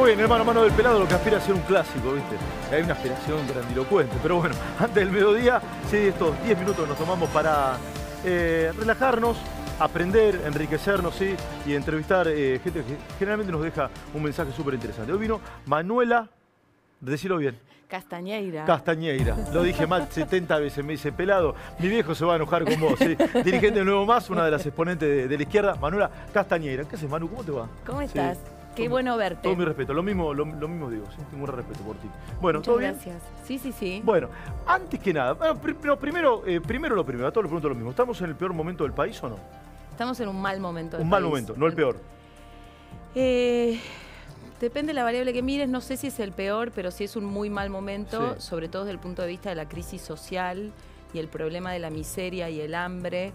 Muy bien, hermano, Mano del Pelado, lo que aspira a ser un clásico, ¿viste? Hay una aspiración grandilocuente, pero bueno, antes del mediodía, sí, estos 10 minutos nos tomamos para relajarnos, aprender, enriquecernos, ¿sí? Y entrevistar gente que generalmente nos deja un mensaje súper interesante. Hoy vino Manuela, decilo bien. Castañeira. Castañeira. Lo dije mal 70 veces, me dice, pelado, mi viejo se va a enojar con vos, ¿sí? Dirigente de Nuevo Más, una de las exponentes de la izquierda, Manuela Castañeira. ¿Qué haces, Manu? ¿Cómo te va? ¿Cómo estás? Sí. Qué bueno verte. Todo mi respeto, lo mismo digo, ¿sí? Tengo un respeto por ti. Bueno, Muchas ¿todo bien? gracias. Sí, sí, sí. Bueno, antes que nada, primero lo primero, a todos les pregunto lo mismo. ¿Estamos en el peor momento del país o no? Estamos en un mal momento del Un mal país. momento, no el peor. Depende de la variable que mires, no sé si es el peor, pero sí es un muy mal momento, Sí. sobre todo desde el punto de vista de la crisis social y el problema de la miseria y el hambre.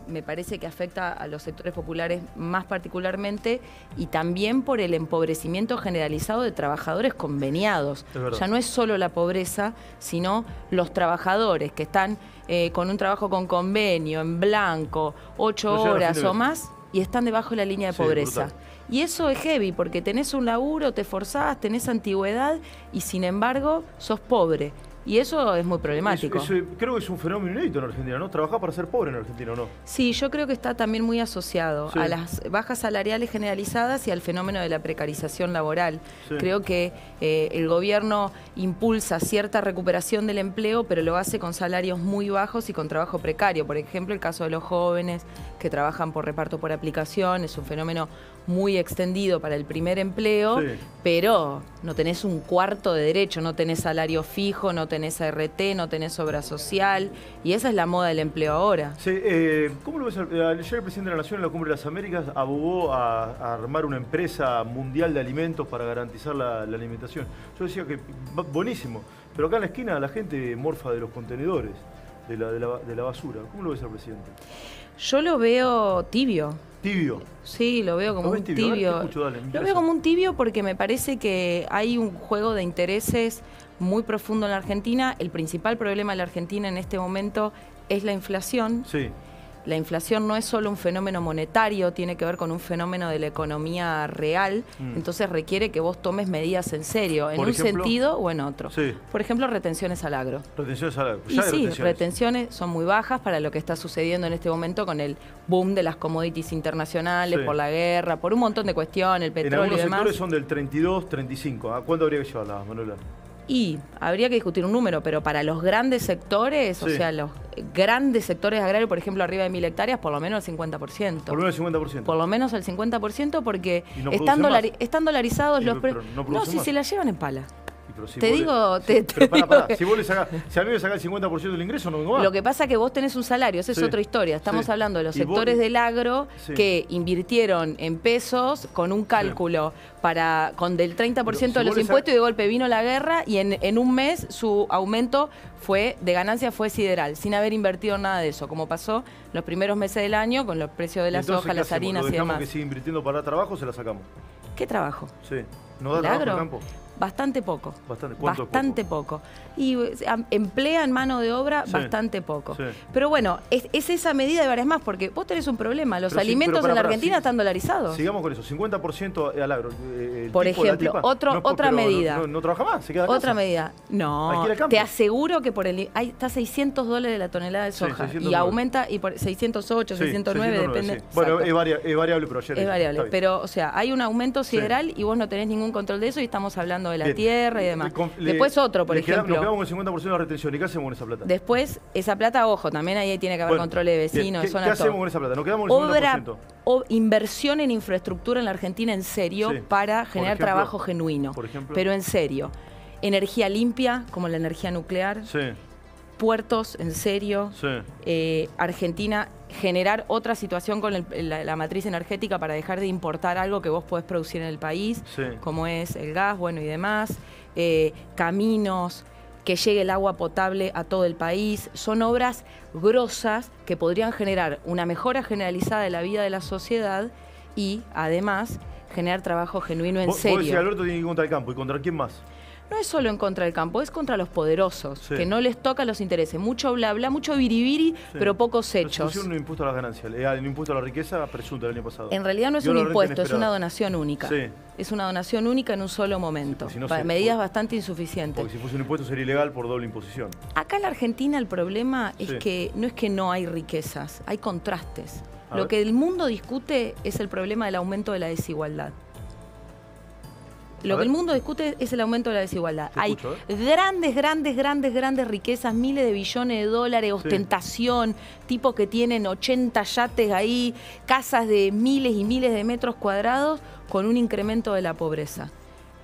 Me parece que afecta a los sectores populares más particularmente y también por el empobrecimiento generalizado de trabajadores conveniados. Ya no es solo la pobreza, sino los trabajadores que están con un trabajo con convenio, en blanco, 8 horas o más, y están debajo de la línea de pobreza. Brutal. Y eso es heavy, porque tenés un laburo, te esforzás, tenés antigüedad y sin embargo sos pobre. Y eso es muy problemático. Creo que es un fenómeno inédito en Argentina, ¿no? Trabajar para ser pobre en Argentina, ¿o no? Sí, yo creo que está también muy asociado Sí. a las bajas salariales generalizadas y al fenómeno de la precarización laboral. Sí. Creo que el gobierno impulsa cierta recuperación del empleo, pero lo hace con salarios muy bajos y con trabajo precario. Por ejemplo, el caso de los jóvenes que trabajan por reparto por aplicación, es un fenómeno muy extendido para el primer empleo, Sí. pero no tenés un cuarto de derecho, no tenés salario fijo, no tenés ART, no tenés obra social, y esa es la moda del empleo ahora. Sí, ¿cómo lo ves? Ayer el presidente de la Nación en la Cumbre de las Américas abogó a armar una empresa mundial de alimentos para garantizar la alimentación. Yo decía que buenísimo, pero acá en la esquina la gente morfa de los contenedores, de la basura. ¿Cómo lo ves al presidente? Yo lo veo tibio. Tibio. Sí, lo veo como ¿Lo un ves tibio? A ver, tibio. te escucho, dale, me Lo interesa. veo como un tibio porque me parece que hay un juego de intereses muy profundo en la Argentina. El principal problema de la Argentina en este momento es la inflación. Sí. La inflación no es solo un fenómeno monetario, tiene que ver con un fenómeno de la economía real, entonces requiere que vos tomes medidas en serio, en Por un ejemplo, sentido o en otro. Sí. Por ejemplo, retenciones al agro. Retenciones al agro. Y Ya hay sí, retenciones. retenciones son muy bajas para lo que está sucediendo en este momento con el boom de las commodities internacionales, Sí. por la guerra, por un montón de cuestiones, el En petróleo y algunos demás. sectores son del 32, 35. ¿A cuánto habría que llevarla, Manuela? Y habría que discutir un número, pero para los grandes sectores, o Sí. sea, los grandes sectores agrarios, por ejemplo, arriba de 1000 hectáreas, por lo menos el 50%. Por lo menos el 50%. Por lo menos el 50% porque ¿Y no están, producen más? están dolarizados Y los no- precios. pero no No, producen si más. se la llevan en pala. Pero si Te vos digo, le- te pero pará, digo que- si vos le sacás, si a mí me sacás el 50% del ingreso, no vengo más. Lo que pasa es que vos tenés un salario, esa es Sí. otra historia. Estamos Sí. hablando de los Y vos- sectores del agro Sí. que invirtieron en pesos con un cálculo con del 30% Pero si de los vos le impuestos y de golpe vino la guerra y en un mes su aumento de ganancia fue sideral, sin haber invertido en nada de eso, como pasó los primeros meses del año con los precios de ¿Y las entonces hojas, qué las hacemos? harinas ¿Lo y dejamos demás. que siga invirtiendo para trabajo o se la sacamos? ¿Qué trabajo? Sí. ¿Nos da ¿El trabajo agro? el campo? Bastante poco. Bastante. ¿Cuánto es Bastante poco. Y emplea en mano de obra Sí. bastante poco. Sí. Pero bueno, es esa medida de varias más, porque vos tenés un problema. Los Pero sí, alimentos pero pará, en la pará, Argentina sí. están dolarizados. Sigamos con eso, 50% al agro. El Por tipo, la ejemplo, tipa, otra pero medida. No trabaja más, se queda en Otra casa. medida. No, Hay que ir al campo. te aseguro que está $600 la tonelada de Sí, soja. 609. Y aumenta, y por 608, Sí, 609, 609, depende. sí. Bueno, Exacto. es variable, pero ayer. Es variable, está bien. pero o sea, hay un aumento sideral y vos no tenés ningún control de eso y estamos hablando de la Bien. tierra y demás. Después otro, por Nos ejemplo. quedamos con el 50% de la retención. ¿Y qué hacemos con esa plata? Después, esa plata, ojo, también ahí tiene que haber Bueno, control de bien. vecinos, de ¿Qué zonas, hacemos todo. con esa plata? Nos quedamos con el 50%. O inversión en infraestructura en la Argentina en serio Sí. para generar ejemplo, trabajo genuino. por ejemplo. Pero en serio. Energía limpia, como la energía nuclear. Sí, Puertos, en serio. sí. Argentina, generar otra situación con la matriz energética para dejar de importar algo que vos podés producir en el país, Sí. como es el gas, bueno, y demás. Caminos, que llegue el agua potable a todo el país. Son obras grosas que podrían generar una mejora generalizada de la vida de la sociedad y, además, generar trabajo genuino en Vos decís, serio. Alberto tiene que ir contra el campo. ¿Y contra quién más? no es solo en contra del campo, es contra los poderosos, Sí. que no les toca los intereses. Mucho bla bla, mucho biribiri, Sí. pero pocos Pero se hechos. pusieron un impuesto a las ganancias, el impuesto a la riqueza presunta el año pasado. En realidad no es Y un ahora renta impuesto, es inesperada. una donación única. Sí. Es una donación única en un solo momento. porque si no Medidas se- bastante insuficientes. Porque si fuese un impuesto sería ilegal por doble imposición. Acá en la Argentina el problema es Sí. que no hay riquezas, hay contrastes. A Lo ver. que el mundo discute es el problema del aumento de la desigualdad. Lo que ver. el mundo discute es el aumento de la desigualdad. Te Hay escucho, grandes riquezas, miles de billones de dólares, ostentación, tipos que tienen 80 yates ahí, casas de miles y miles de metros cuadrados con un incremento de la pobreza.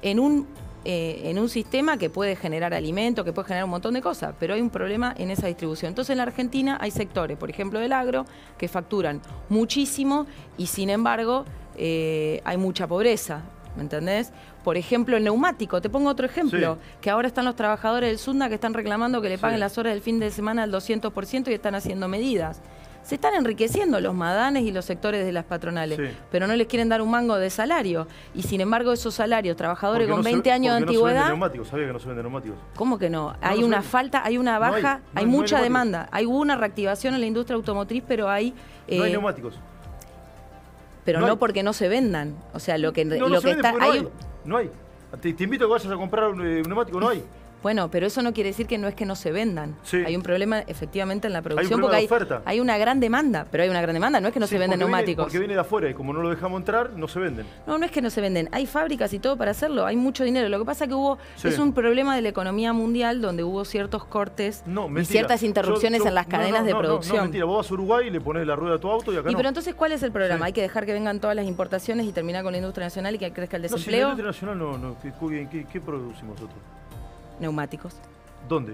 En un sistema que puede generar alimento, que puede generar un montón de cosas, pero hay un problema en esa distribución. Entonces en la Argentina hay sectores, por ejemplo del agro, que facturan muchísimo y sin embargo hay mucha pobreza. ¿Me entendés? Por ejemplo, el neumático. Te pongo otro ejemplo. Sí. Que ahora están los trabajadores del Sunda que están reclamando que le paguen Sí. las horas del fin de semana al 200% y están haciendo medidas. Se están enriqueciendo los madanes y los sectores de las patronales, Sí. pero no les quieren dar un mango de salario. Y sin embargo, esos salarios, trabajadores Porque con no se- 20 años de porque no se venden antigüedad... neumáticos, ¿sabía que no se venden neumáticos? ¿Cómo que no? Hay no una se- falta, hay una No hay, baja, no hay hay mucha neumáticos. demanda. Hay una reactivación en la industria automotriz, pero hay... No hay eh, neumáticos. pero no no hay. porque no se vendan. O sea, lo que, No, lo no se que venden está... porque hay- no hay. No hay. Te invito a que vayas a comprar un neumático, no hay. Bueno, pero eso no quiere decir que no es que no se vendan. Sí. Hay un problema efectivamente en la producción problema de porque oferta. hay una gran demanda, pero hay una gran demanda, no es que no Sí, se venden porque neumáticos. Porque viene de afuera y como no lo dejamos entrar, no se venden. No, no es que no se venden, hay fábricas y todo para hacerlo, hay mucho dinero. Lo que pasa que Sí. es un problema de la economía mundial donde hubo ciertos cortes No, y mentira. ciertas interrupciones en las cadenas de producción. No, mentira. Vos vas a Uruguay y le pones la rueda a tu auto y acá Y no. pero entonces, ¿cuál es el programa? Sí. Hay que dejar que vengan todas las importaciones y terminar con la industria nacional y que crezca el No, si la desempleo. industria nacional no. ¿Qué producimos nosotros? Neumáticos. ¿Dónde?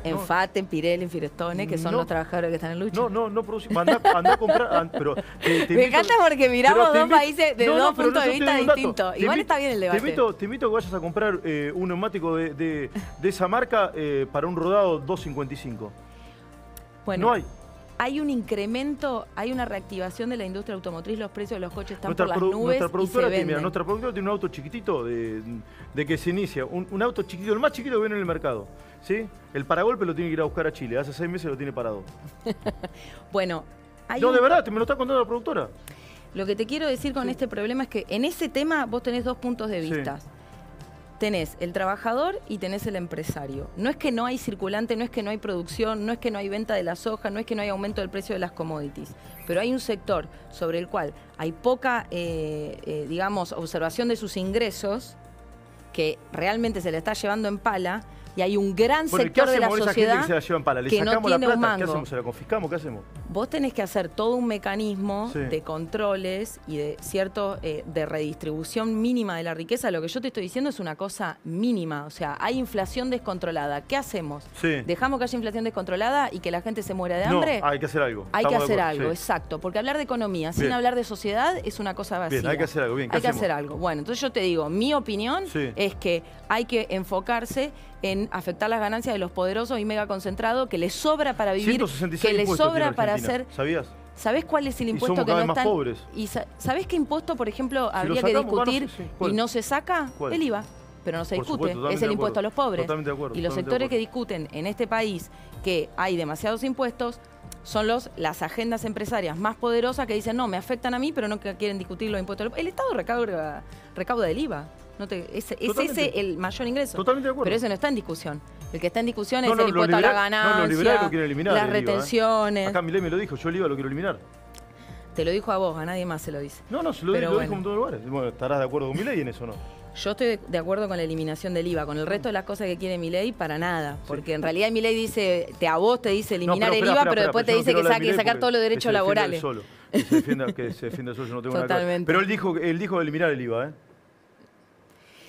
En No. FAT, en Pirelli, en Firestone, que son No. los trabajadores que están en lucha. No producimos. Anda a comprar. Pero te Me invito- encanta porque miramos pero te dos invito- países de No, dos pero puntos de yo te vista digo un dato. distintos. Te Igual invito- está bien el debate. Te invito a que vayas a comprar un neumático de esa marca para un rodado 255. Bueno, No hay. hay un incremento, hay una reactivación de la industria automotriz, los precios de los coches están Nuestra, por las nubes nuestra y se productora tiene, venden. nuestra productora tiene un auto chiquitito de que se inicia. Un auto chiquitito, el más chiquito que viene en el mercado. ¿Sí? El paragolpe lo tiene que ir a buscar a Chile. Hace 6 meses lo tiene parado. Bueno, hay No, un- de verdad, me lo está contando la productora. lo que te quiero decir con Sí. este problema es que en ese tema vos tenés dos puntos de Sí. vista. Tenés el trabajador y tenés el empresario. No es que no hay circulante, no es que no hay producción, no es que no hay venta de la soja, no es que no hay aumento del precio de las commodities, pero hay un sector sobre el cual hay poca, digamos, observación de sus ingresos que realmente se le está llevando en pala y hay un gran Bueno, ¿y qué sector de la hacemos con esa gente sociedad que se la llevan pala? ¿Le que no sacamos la tiene un plata? ¿Qué mango. hacemos? ¿Se la confiscamos? ¿Qué hacemos? Vos tenés que hacer todo un mecanismo Sí. de controles y de cierto de redistribución mínima de la riqueza. Lo que yo te estoy diciendo es una cosa mínima. O sea, hay inflación descontrolada. ¿Qué hacemos? Sí. ¿Dejamos que haya inflación descontrolada y que la gente se muera de No, hambre? hay que hacer algo. Hay que Estamos de hacer acuerdo, algo, sí. exacto. Porque hablar de economía sin Bien. hablar de sociedad es una cosa vacía. Bien, hay que hacer algo. Bien, ¿qué Hay que hacemos? hacer algo. Bueno, entonces yo te digo, mi opinión Sí. es que hay que enfocarse en afectar las ganancias de los poderosos y mega concentrados, que les sobra para vivir, 166 que les impuestos tiene sobra para Argentina, hacer... ¿Sabías? ¿Sabés cuál es el Y impuesto somos que cada no vez más están? pobres. ¿Y sabés qué impuesto, por ejemplo, habría que sacamos, discutir sí, ¿cuál? y no se saca? ¿Cuál? El IVA. Pero no se Por discute, supuesto, totalmente es el de impuesto a los acuerdo. pobres. Totalmente de acuerdo, Y los totalmente de sectores que acuerdo. discuten en este país que hay demasiados impuestos son las agendas empresarias más poderosas que dicen, no, me afectan a mí, pero no que quieren discutir los impuestos. El Estado recauda del IVA. Es Totalmente. ese el mayor ingreso. Totalmente de acuerdo. Pero ese no está en discusión. El que está en discusión No, es no, el los impuesto a la liberales- ganancia, no, los liberales lo quieren eliminar, las el IVA, ¿eh? retenciones. Acá Milei me lo dijo, yo el IVA lo quiero eliminar. Te lo dijo a vos, a nadie más se lo dice. No, se lo, Pero lo bueno. dijo en todos lugares. Bueno, estarás de acuerdo con Milei en eso, ¿no? Yo estoy de acuerdo con la eliminación del IVA, con el resto de las cosas que quiere Milei, para nada. Porque en realidad Milei dice, a vos te dice eliminar el IVA, pero después te dice que saque sacar todos los derechos laborales. Que se defienda solo, yo no tengo nada que ver. Totalmente. Pero él dijo eliminar el IVA, ¿eh?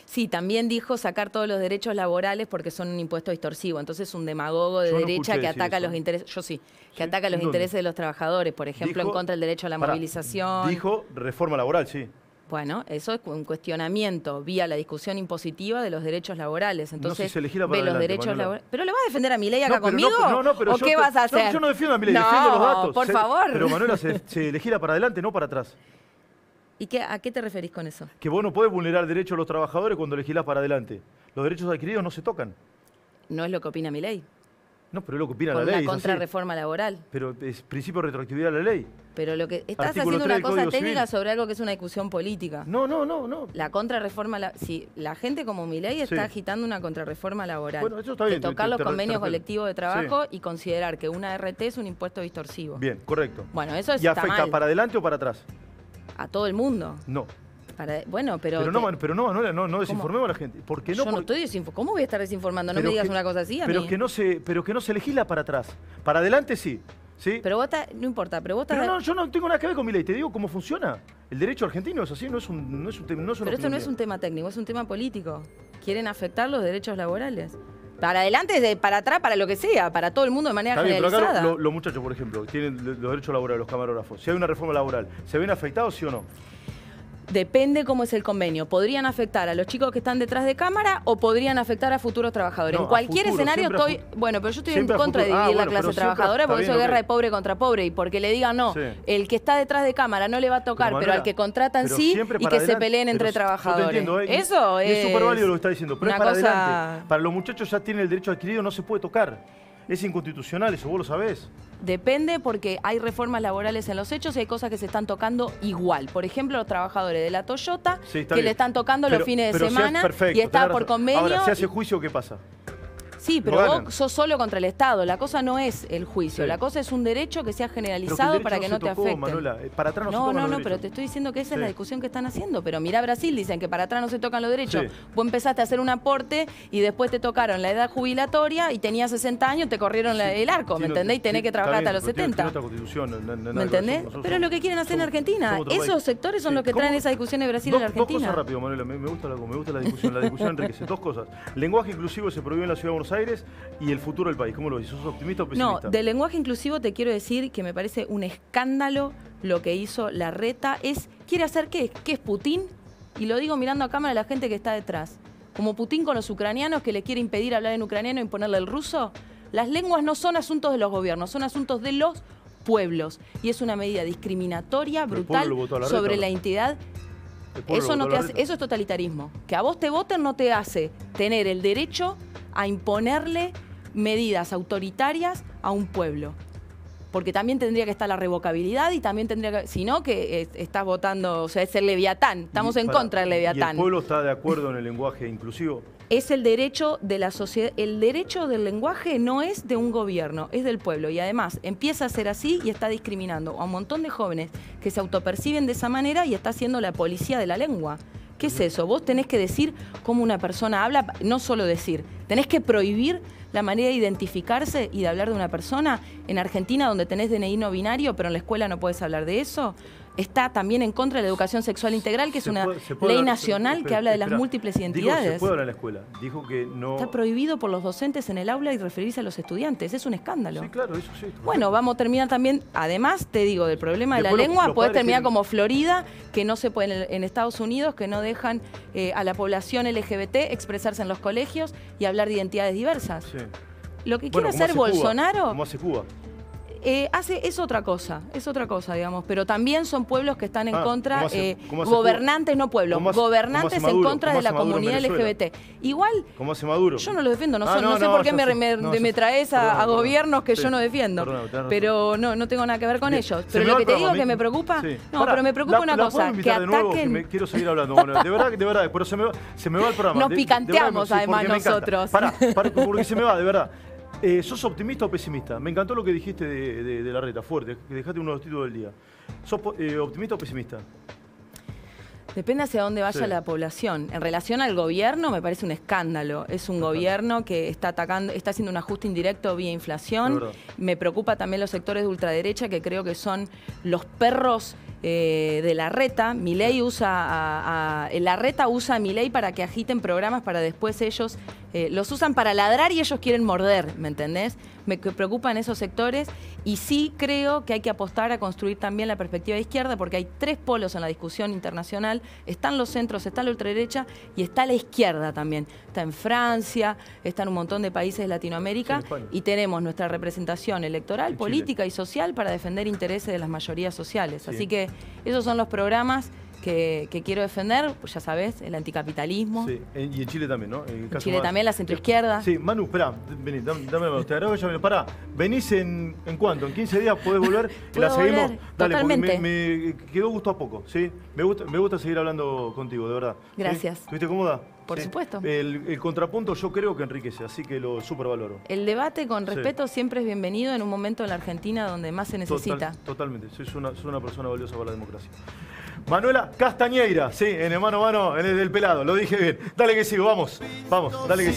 Sí, también dijo sacar todos los derechos laborales porque son un impuesto distorsivo. Entonces un demagogo de Yo no derecha escuché que decir ataca eso. los intereses, yo sí, que ¿Sí? ataca los ¿En dónde? intereses de los trabajadores, por ejemplo, en contra del derecho a la Pará, movilización. Dijo reforma laboral, sí. Bueno, eso es un cuestionamiento vía la discusión impositiva de los derechos laborales. Entonces, si se legisla para ve los adelante, derechos Manuela. laborales. ¿Pero lo vas a defender a Milei acá No, pero conmigo? pero ¿O yo qué vas a hacer? No, yo no defiendo a Milei, No, defiendo los datos. por favor. Pero Manuela, se legisla para adelante, no para atrás. ¿Y a qué te referís con eso? Que vos no podés vulnerar derechos de los trabajadores cuando legislás para adelante. Los derechos adquiridos no se tocan. No es lo que opina Milei. No, pero es lo que opina la Con ley. la es contrarreforma laboral. Pero es principio de retroactividad de la ley. Pero lo que estás Artículo haciendo 3 una del cosa Código técnica Civil. sobre algo que es una discusión política. No. La contrarreforma, si la gente como Milei está Sí. agitando una contrarreforma laboral. Bueno, eso está bien, De tocar los te convenios respeto. colectivos de trabajo y considerar que una RT es un impuesto distorsivo. Bien, correcto. Bueno, eso ¿Y está afecta mal. para adelante o para atrás? A todo el mundo. No. Bueno, pero No desinformemos a la gente. Porque yo no, no estoy desinformando. ¿Cómo voy a estar desinformando? No pero me digas que- una cosa así a pero mí. que no se legisla para atrás. Para adelante sí. ¿Sí? Pero vos estás, no importa, pero vos estás... Pero no, yo no tengo nada que ver con mi ley, te digo cómo funciona. El derecho argentino es así, no es una Pero esto opinión no es mía. un tema técnico, es un tema político. Quieren afectar los derechos laborales. Para adelante, para atrás, para lo que sea, para todo el mundo de manera Está bien, pero generalizada. acá los muchachos, por ejemplo, tienen los derechos laborales, los camarógrafos. Si hay una reforma laboral, ¿se ven afectados, sí o no? Depende cómo es el convenio. ¿Podrían afectar a los chicos que están detrás de cámara o podrían afectar a futuros trabajadores? No, en cualquier a futuro, escenario siempre a estoy... Bueno, pero yo estoy en siempre a contra de futuro. dividir la Bueno, clase pero siempre trabajadora está porque eso bien, es guerra ok. de pobre contra pobre. Y porque le digan no, Sí. el que está detrás de cámara no le va a tocar, pero, Manuela, al que contratan pero sí siempre y para que se adelante. peleen entre Pero trabajadores. Yo te entiendo, ¿eh? Eso es súper válido lo que está diciendo, pero es una para cosa- adelante. Para los muchachos ya tienen el derecho adquirido, no se puede tocar. Es inconstitucional, eso vos lo sabés. Depende porque hay reformas laborales en los hechos y hay cosas que se están tocando igual. Por ejemplo, los trabajadores de la Toyota Sí, está que bien. le están tocando los fines de pero si semana hace- perfecto, y está tenés por razón. convenio. Ahora, si hace y- juicio, ¿qué pasa? Sí, pero ganan. vos sos solo contra el Estado. La cosa no es el juicio. Sí. La cosa es un derecho que sea Pero generalizado el derecho para que se no te tocó, afecte. Manuela. Para atrás no se No, tocan no, los no, pero derechos. te estoy diciendo que esa es Sí. la discusión que están haciendo. Pero mira Brasil, dicen que para atrás no se tocan los derechos. Sí. Vos empezaste a hacer un aporte y después te tocaron la edad jubilatoria y tenías 60 años, te corrieron el arco, Sí, ¿me no, entendés? Y tenés que está trabajar bien, hasta los pero tiene 70. otra constitución, ¿Me entendés? Pero es lo que quieren hacer en Argentina. somos otro Esos país. sectores son Sí. los que ¿Cómo? traen esa discusión de Brasil Dos en la Argentina. cosas rápido, Manuela, me gusta la discusión. La discusión enriquece. Dos cosas. Lenguaje inclusivo se prohibió en la Ciudad de Buenos Aires y el futuro del país. ¿Cómo lo ves? ¿Sos optimista o No, pesimista? del lenguaje inclusivo te quiero decir que me parece un escándalo lo que hizo Larreta. ¿Quiere hacer qué? ¿Qué es Putin? Y lo digo mirando a cámara a la gente que está detrás. Como Putin con los ucranianos que le quiere impedir hablar en ucraniano e imponerle el ruso. Las lenguas no son asuntos de los gobiernos, son asuntos de los pueblos. Y es una medida discriminatoria, Pero el brutal, pueblo lo votó a Larreta, sobre ¿no? la entidad. El pueblo Eso, lo no votó te a hace, Larreta. eso es totalitarismo. Que a vos te voten no te hace tener el derecho a imponerle medidas autoritarias a un pueblo. Porque también tendría que estar la revocabilidad y también tendría que... Si no, que estás votando, o sea, es el Leviatán. Estamos en contra del ¿Y Leviatán. el pueblo está de acuerdo en el lenguaje inclusivo? Es el derecho de la sociedad. El derecho del lenguaje no es de un gobierno, es del pueblo. Y además empieza a ser así y está discriminando a un montón de jóvenes que se autoperciben de esa manera y está siendo la policía de la lengua. ¿Qué es eso? Vos tenés que decir cómo una persona habla, no solo decir. Tenés que prohibir la manera de identificarse y de hablar de una persona. En Argentina, donde tenés DNI no binario, pero en la escuela no puedes hablar de eso. Está también en contra de la educación sexual integral, que es una ley nacional que habla de las múltiples identidades. Dijo, se puede hablar en la escuela. Dijo que no... Está prohibido por los docentes en el aula y referirse a los estudiantes. Es un escándalo. Sí, claro, eso sí. Bueno, vamos a terminar también, además, te digo, del problema de la Después lengua, los podés padres terminar quieren- como Florida, que no se puede, en Estados Unidos, que no dejan a la población LGBT expresarse en los colegios y hablar de identidades diversas. Sí. Lo que Bueno, quiere hacer ¿cómo hace Cuba? Bolsonaro ¿Cómo hace Cuba? es otra cosa, digamos, pero también son pueblos que están en contra, ¿cómo hace gobernantes, Cuba? no pueblos, ¿Cómo hace gobernantes en Maduro? contra ¿Cómo de la hace Maduro en comunidad Venezuela? LGBT. Igual, ¿Cómo hace Maduro? yo no los defiendo, no sé no, por qué ya sé. me traes a Perdón. gobiernos que Sí. yo no defiendo, Perdón, tenés razón. pero no tengo nada que ver con Bien. ellos. Se Pero me lo va que el te digo programa, que me preocupa, Sí. no, Pará, pero me preocupa una ¿la cosa, puedo que invitar de nuevo? ataquen... Que quiero seguir hablando, bueno, de verdad, pero se me va el programa. Nos De picanteamos, verdad, sí, además, porque me encanta. nosotros. Pará, porque se me va, de verdad. ¿Sos optimista o pesimista? Me encantó lo que dijiste de Larreta, fuerte, que dejaste uno de los títulos del día. ¿Sos optimista o pesimista? Depende hacia dónde vaya Sí. la población. En relación al gobierno, me parece un escándalo. Es un gobierno que está atacando, está haciendo un ajuste indirecto vía Es inflación. verdad. Me preocupa también los sectores de ultraderecha, que creo que son los perros de Larreta. Milei Larreta usa a Milei para que agiten programas para después ellos los usan para ladrar y ellos quieren morder, ¿me entendés? Me preocupan esos sectores y sí creo que hay que apostar a construir también la perspectiva de izquierda, porque hay tres polos en la discusión internacional. Están los centros, está la ultraderecha y está la izquierda también. Está en Francia, está en un montón de países de Latinoamérica, Sí, en España. y tenemos nuestra representación electoral, En Chile. política y social para defender intereses de las mayorías sociales. Sí. Así que esos son los programas que quiero defender, pues ya sabes, el anticapitalismo. Sí, y en Chile también, ¿no? En Chile también, la centroizquierda. Sí, Manu, esperá, vení, dame la mano. Te agradezco, ya, pará, venís en cuánto, en 15 días podés volver y la seguimos. Volver, dale, totalmente. porque me quedó gusto a poco, ¿sí? Me gusta seguir hablando contigo, de verdad. Gracias. ¿Sí? ¿Estuviste cómoda? Por supuesto. El contrapunto yo creo que enriquece, así que lo supervaloro. El debate con respeto siempre es bienvenido en un momento en la Argentina donde más se necesita. Totalmente, sois una persona valiosa para la democracia. Manuela Castañeira, sí, en el mano a mano, en el del pelado, lo dije bien. Dale que sigo, vamos, dale que sigo.